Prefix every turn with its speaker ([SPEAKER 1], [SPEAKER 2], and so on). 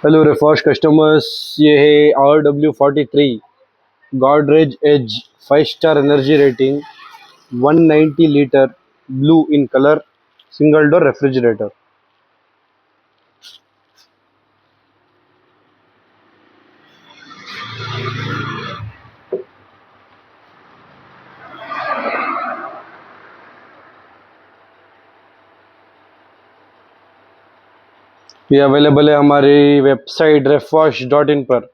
[SPEAKER 1] Hello रेफॉश customers, ये है RW43 Godrej as 5 star energy rating 190 litre blue in colour single door refrigerator. ये available है हमारी वेबसाइट refwash.in पर।